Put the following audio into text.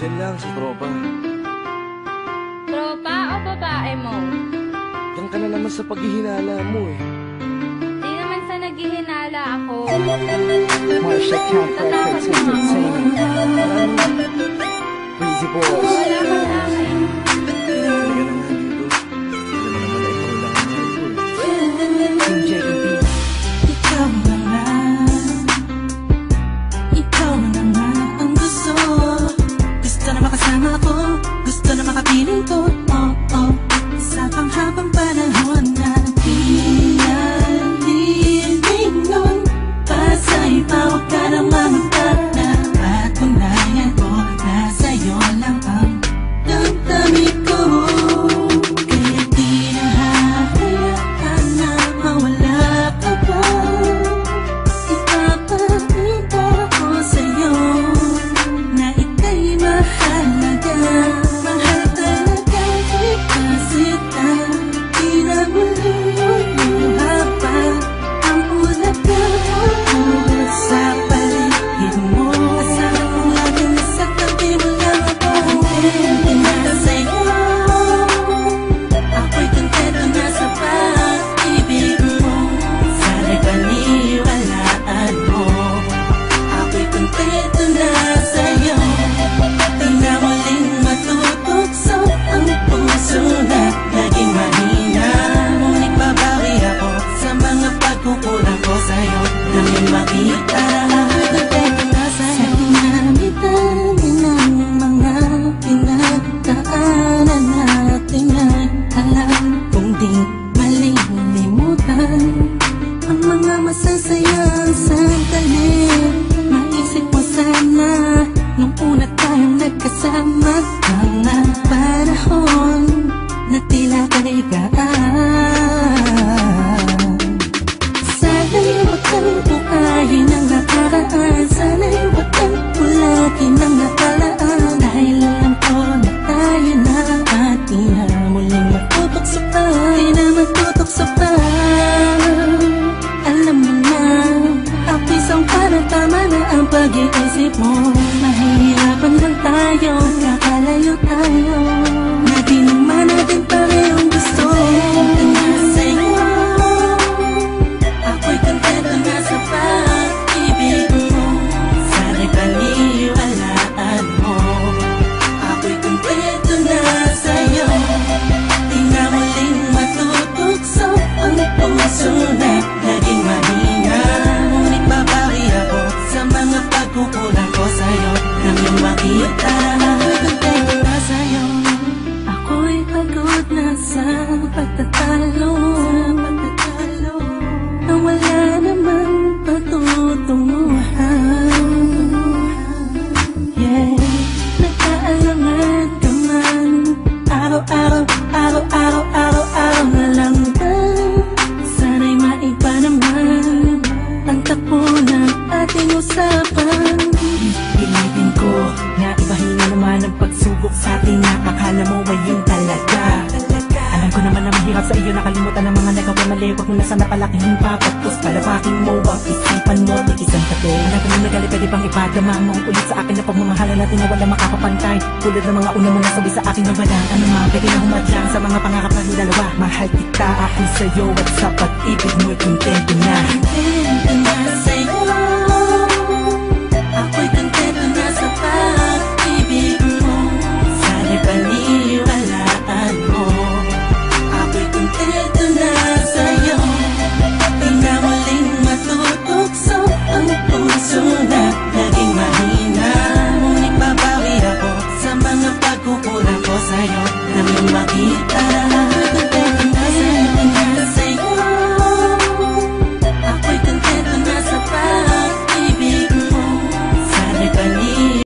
Yan lang, sa tropa. Tropa o babae mo? Yan ka na naman sa paghihinala mo eh. Di naman sa naghihinala ako. Marsha Camp Records Entertainment. Breezy Boys. Wala ka sa akin. Halika na nga dito. Hindi naman naman ikaw lang ang mahal ko eh. Team JEB. Ikaw na nga. Ikaw na nga ang gusto. Gusto na makasama ko. Gusto na makapiling ko. Oh, oh. Sa panghabang panahon na di nalilingon. Pasa'y pawag ka na mamagtala. Patunayan ko na sa'yo lang ang damdamin ko. Kaya di na hahayaan na mawala ka pa. Ipapakita ko sa'yo na ika'y mahalaga. Mahal talaga kasi di na muli luluha pa ang ulaga sa paligid mo. Kasama ko lagi sa tabi mo lang ako. Kontento na sa'yo. Ako'y kontento na sa pag-ibig mo. Sana'y paniwalaan mo. Ako'y kontento na sa'yo. Di na muling matutokso ang puso na naging mahina. Ngunit babawi ako sa mga pagkukulang ko sa'yo. Nang yung makita ako'y kontento na sa'yo. Sa dinami-dami ng mga pinagdaanan natin ay alam kong di malilimutan ang mga masasayang sandali. Maisip mo sana nung una tayong nagkasama. Mga panahon na tila kaligaan. Sana'y huwag kang buhayin ang nakaraan. Sana'y huwag kang ulagin ang nakalaan. Dahil alam ko na tayo na at di na muling matutokso pa. Di na matutokso pa. Alam mo na, ang pisang parang tama na ang pag-iisip mo. Mahihirapan lang tayo, kakalayo tayo. Na di naman natin parehong gusto. Kontento na sa'yo. Ako'y kontento na sa pag-ibig mo. Sana'y paniwalaan mo. Ako'y kontento na sa'yo. Di na muling matutokso ang puso na naging mahina. Ngunit babawi ako sa mga pagkukulang ko sa'yo. Nang yung makita ako'y kontento na sa'yo. Ako'y pagod na sa pagtatalo. Na wala namang patutunguhan. Yeah, nagkaalangan ka man. Araw-araw na lang ba? Sana'y maiba naman ang takbo ng ating usapan. Pilitin ko na ibahin na naman ang pagsubok sa atin na akala mo ay yun talaga. Alam ko naman na mahirap sa iyo nakalimutan ang mga nagawa mali. Huwag mo na sana palakihin pa. Pagpus palabakin mo ang isipan mo. Tikisan ka to. Alam ko na nagali pwede bang ipadama mo ulit sa akin na pagmamahalan natin na wala makakapantay. Tulad ng mga una mo nasabi sa akin na walang ano man. Pwede na humadlang sa mga pangarap natin dalawa. Mahal kita ako sa'yo at sa pag-ibig mo'y kontento na. Kontento na sa'yo.